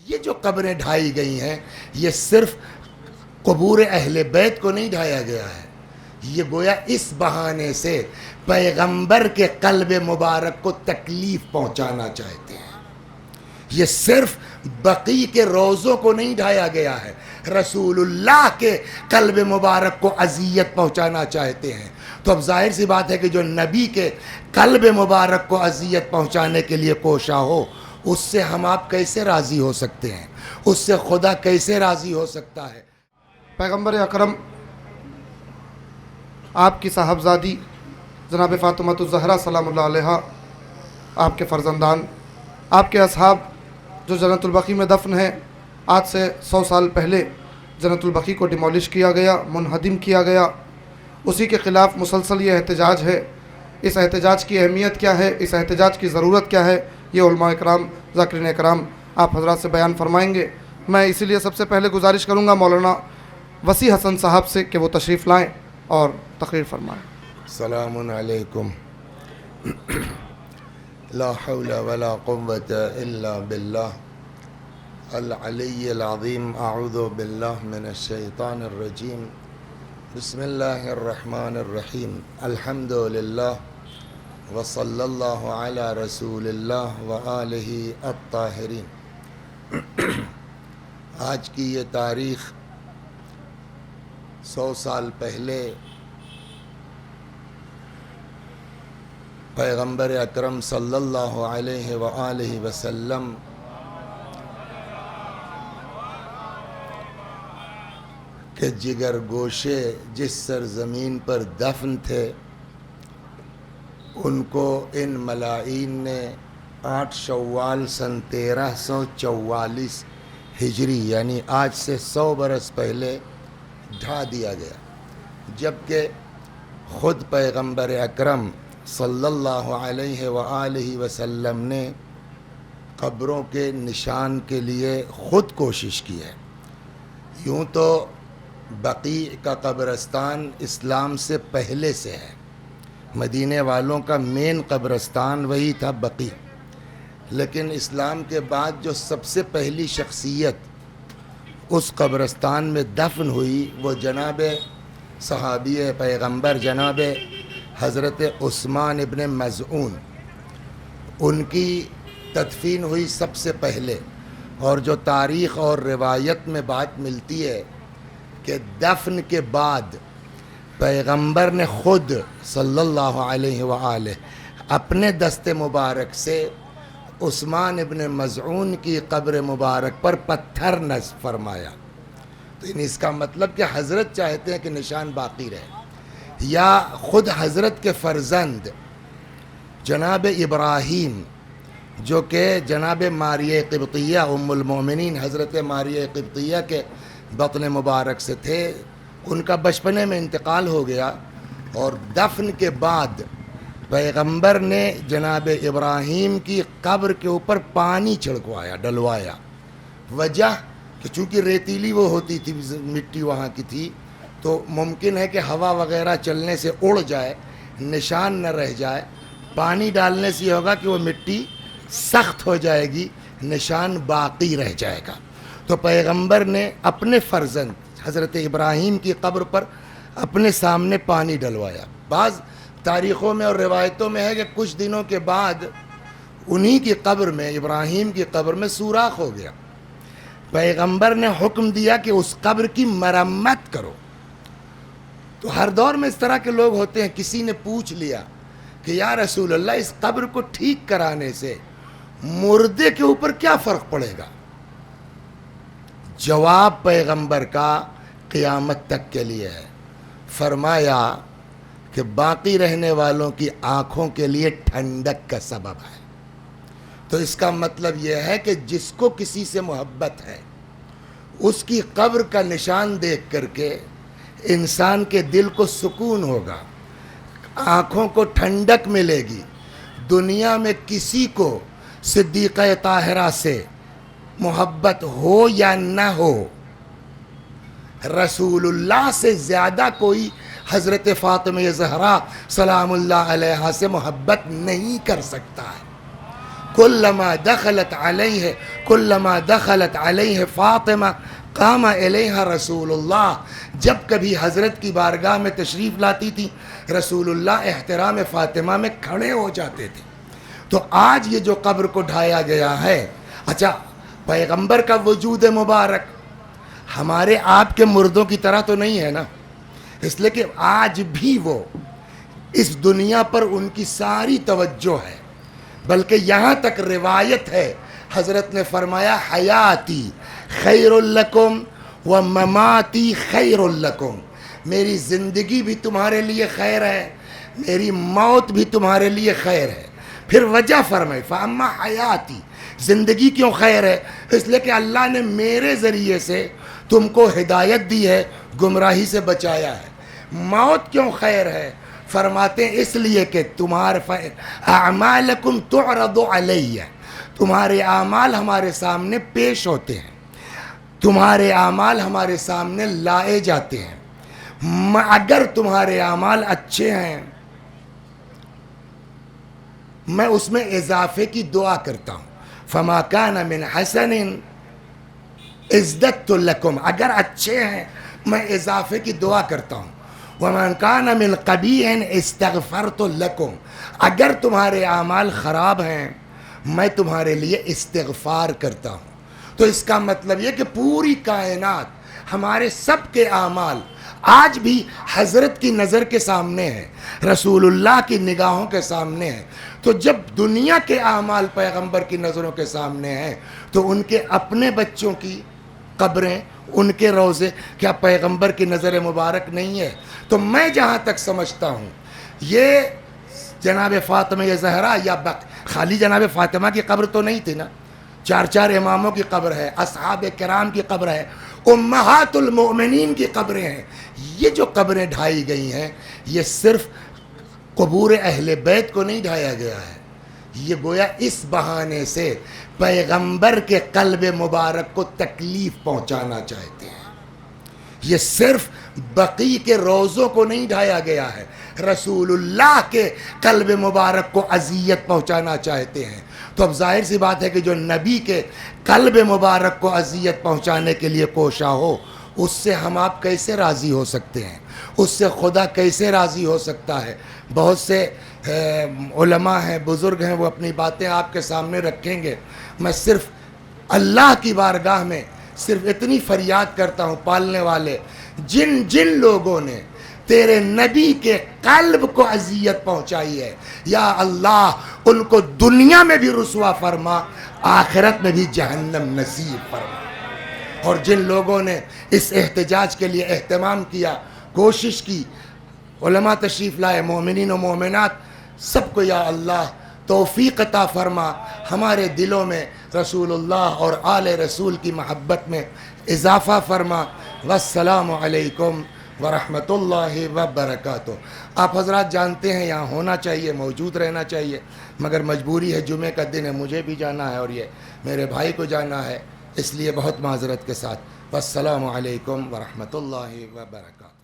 یہ جو قبریں ڈھائی گئی ہیں یہ صرف قبور اہل بیت کو نہیں ڈھایا گیا ہے، یہ گویا اس بہانے سے پیغمبر کے قلب مبارک کو تکلیف پہنچانا چاہتے ہیں۔ یہ صرف بقیع کے روضوں کو نہیں ڈھایا گیا ہے، رسول اللہ کے قلب مبارک کو اذیت پہنچانا چاہتے ہیں۔ تو اب ظاہر سی بات ہے کہ جو نبی کے قلب مبارک کو اذیت پہنچانے کے لیے کوشاں ہو، اس سے ہم آپ کیسے راضی ہو سکتے ہیں؟ اس سے خدا کیسے راضی ہو سکتا ہے؟ پیغمبر اکرم آپ کی صاحبزادی جناب فاطمۃ الزہرا سلام اللہ علیہا، آپ کے فرزندان، آپ کے اصحاب جو جنت البقیع میں دفن ہیں، آج سے 100 سال پہلے جنت البقیع کو ڈیمولش کیا گیا، منہدم کیا گیا، اسی کے خلاف مسلسل یہ احتجاج ہے۔ اس احتجاج کی اہمیت کیا ہے، اس احتجاج کی ضرورت کیا ہے، یہ علماء اکرام، ذاکرین اکرام آپ حضرات سے بیان فرمائیں گے۔ میں اسی لیے سب سے پہلے گزارش کروں گا مولانا وسیع حسن صاحب سے کہ وہ تشریف لائیں اور تقریر فرمائیں۔ السلام علیکم۔ لا حول ولا قوة الا باللہ العلی العظیم۔ اعوذ باللہ من الشیطان الرجیم۔ بسم اللہ الرحمن الرحیم۔ الحمد للہ وصلی اللہ علی رسول اللہ وآلہ الطاہرین۔ آج کی یہ تاریخ 100 سال پہلے پیغمبر اکرم صلی اللہ علیہ وآلہ وسلم کے جگر گوشے جس سرزمین پر دفن تھے، ان کو ان ملائین نے 8 شوال سن 1344 ہجری یعنی آج سے 100 برس پہلے ڈھا دیا گیا، جبکہ خود پیغمبر اکرم صلی اللہ علیہ وآلہ وسلم نے قبروں کے نشان کے لیے خود کوشش کی ہے۔ یوں تو بقیع کا قبرستان اسلام سے پہلے سے ہے، مدینے والوں کا مین قبرستان وہی تھا بقیع، لیکن اسلام کے بعد جو سب سے پہلی شخصیت اس قبرستان میں دفن ہوئی وہ جناب صحابی پیغمبر جناب حضرت عثمان ابن مظعون، ان کی تدفین ہوئی سب سے پہلے۔ اور جو تاریخ اور روایت میں بات ملتی ہے کہ دفن کے بعد پیغمبر نے خود صلی اللہ علیہ وآلہ اپنے دست مبارک سے عثمان ابن مظعون کی قبر مبارک پر پتھر نصب فرمایا۔ تو اس کا مطلب کہ حضرت چاہتے ہیں کہ نشان باقی رہے، یا خود حضرت کے فرزند جناب ابراہیم جو کہ جناب ماریہ قبطیہ ام المومنین حضرت ماریہ قبطیہ کے بطن مبارک سے تھے، ان کا بچپنے میں انتقال ہو گیا، اور دفن کے بعد پیغمبر نے جناب ابراہیم کی قبر کے اوپر پانی چھڑکوایا، ڈلوایا۔ وجہ کہ چونکہ ریتیلی وہ ہوتی تھی، مٹی وہاں کی تھی، تو ممکن ہے کہ ہوا وغیرہ چلنے سے اڑ جائے، نشان نہ رہ جائے۔ پانی ڈالنے سے یہ ہوگا کہ وہ مٹی سخت ہو جائے گی، نشان باقی رہ جائے گا۔ تو پیغمبر نے اپنے فرزند حضرت ابراہیم کی قبر پر اپنے سامنے پانی ڈلوایا۔ بعض تاریخوں میں اور روایتوں میں ہے کہ کچھ دنوں کے بعد انہی کی قبر میں، ابراہیم کی قبر میں سوراخ ہو گیا۔ پیغمبر نے حکم دیا کہ اس قبر کی مرمت کرو۔ تو ہر دور میں اس طرح کے لوگ ہوتے ہیں۔ کسی نے پوچھ لیا کہ یا رسول اللہ، اس قبر کو ٹھیک کرانے سے مردے کے اوپر کیا فرق پڑے گا؟ جواب پیغمبر کا قیامت تک کے لیے ہے۔ فرمایا کہ باقی رہنے والوں کی آنکھوں کے لیے ٹھنڈک کا سبب ہے۔ تو اس کا مطلب یہ ہے کہ جس کو کسی سے محبت ہے، اس کی قبر کا نشان دیکھ کر کے انسان کے دل کو سکون ہوگا، آنکھوں کو ٹھنڈک ملے گی۔ دنیا میں کسی کو صدیقہ طاہرہ سے محبت ہو یا نہ ہو، رسول اللہ سے زیادہ کوئی حضرت فاطمہ زہرا سلام اللہ علیہا سے محبت نہیں کر سکتا ہے۔ کلما دخلت علیہ کلما دخلت علیہ فاطمہ قام الیہا رسول اللہ، جب کبھی حضرت کی بارگاہ میں تشریف لاتی تھی رسول اللہ احترام فاطمہ میں کھڑے ہو جاتے تھے۔ تو آج یہ جو قبر کو ڈھایا گیا ہے، اچھا پیغمبر کا وجود مبارک ہمارے آپ کے مردوں کی طرح تو نہیں ہے نا، اس لیے کہ آج بھی وہ اس دنیا پر ان کی ساری توجہ ہے، بلکہ یہاں تک روایت ہے حضرت نے فرمایا حیاتی خیر لکم و مماتی خیر لکم، میری زندگی بھی تمہارے لیے خیر ہے، میری موت بھی تمہارے لیے خیر ہے۔ پھر وجہ فرمائے فاما حیاتی، زندگی کیوں خیر ہے؟ اس لیے کہ اللہ نے میرے ذریعے سے تم کو ہدایت دی ہے، گمراہی سے بچایا ہے۔ موت کیوں خیر ہے؟ فرماتے ہیں اس لیے کہ تمہارے اعمالکم تعرض علیہ، تمہارے اعمال ہمارے سامنے پیش ہوتے ہیں، تمہارے اعمال ہمارے سامنے لائے جاتے ہیں، اگر تمہارے اعمال اچھے ہیں میں اس میں اضافے کی دعا کرتا ہوں، فما کان من حسن ازددت لکم، اگر اچھے ہیں میں اضافے کی دعا کرتا ہوں، ومن کان من قبیح استغفرت لکم، اگر تمہارے اعمال خراب ہیں میں تمہارے لیے استغفار کرتا ہوں۔ تو اس کا مطلب یہ کہ پوری کائنات ہمارے سب کے اعمال آج بھی حضرت کی نظر کے سامنے ہے، رسول اللہ کی نگاہوں کے سامنے ہے۔ تو جب دنیا کے اعمال پیغمبر کی نظروں کے سامنے ہیں تو ان کے اپنے بچوں کی قبریں، ان کے روضے کیا پیغمبر کی نظر مبارک نہیں ہے؟ تو میں جہاں تک سمجھتا ہوں یہ جناب فاطمہ زہرا یا خالی جناب فاطمہ کی قبر تو نہیں تھی نا، چار چار اماموں کی قبر ہے، اصحاب کرام کی قبر ہے، امہات المؤمنین کی قبریں ہیں۔ یہ جو قبریں ڈھائی گئی ہیں یہ صرف قبور اہل بیت کو نہیں ڈھایا گیا ہے، یہ گویا اس بہانے سے پیغمبر کے قلب مبارک کو تکلیف پہنچانا چاہتے ہیں۔ یہ صرف بقی کے روضوں کو نہیں ڈھایا گیا ہے، رسول اللہ کے قلب مبارک کو اذیت پہنچانا چاہتے ہیں۔ تو اب ظاہر سی بات ہے کہ جو نبی کے قلب مبارک کو اذیت پہنچانے کے لیے کوشاں ہو، اس سے ہم آپ کیسے راضی ہو سکتے ہیں؟ اس سے خدا کیسے راضی ہو سکتا ہے؟ بہت سے علماء ہیں، بزرگ ہیں، وہ اپنی باتیں آپ کے سامنے رکھیں گے۔ میں صرف اللہ کی بارگاہ میں صرف اتنی فریاد کرتا ہوں، پالنے والے جن جن لوگوں نے تیرے نبی کے قلب کو اذیت پہنچائی ہے، یا اللہ ان کو دنیا میں بھی رسوا فرما، آخرت میں بھی جہنم نصیب فرما۔ اور جن لوگوں نے اس احتجاج کے لیے اہتمام کیا، کوشش کی، علماء تشریف لائے، مومنین و مومنات، سب کو یا اللہ توفیق عطا فرما، ہمارے دلوں میں رسول اللہ اور آل رسول کی محبت میں اضافہ فرما۔ والسلام علیکم ورحمۃ اللہ وبرکاتہ۔ آپ حضرات جانتے ہیں یہاں ہونا چاہیے، موجود رہنا چاہیے، مگر مجبوری ہے، جمعہ کا دن ہے، مجھے بھی جانا ہے اور یہ میرے بھائی کو جانا ہے، اس لیے بہت معذرت کے ساتھ۔ والسلام علیکم ورحمۃ اللہ وبرکاتہ۔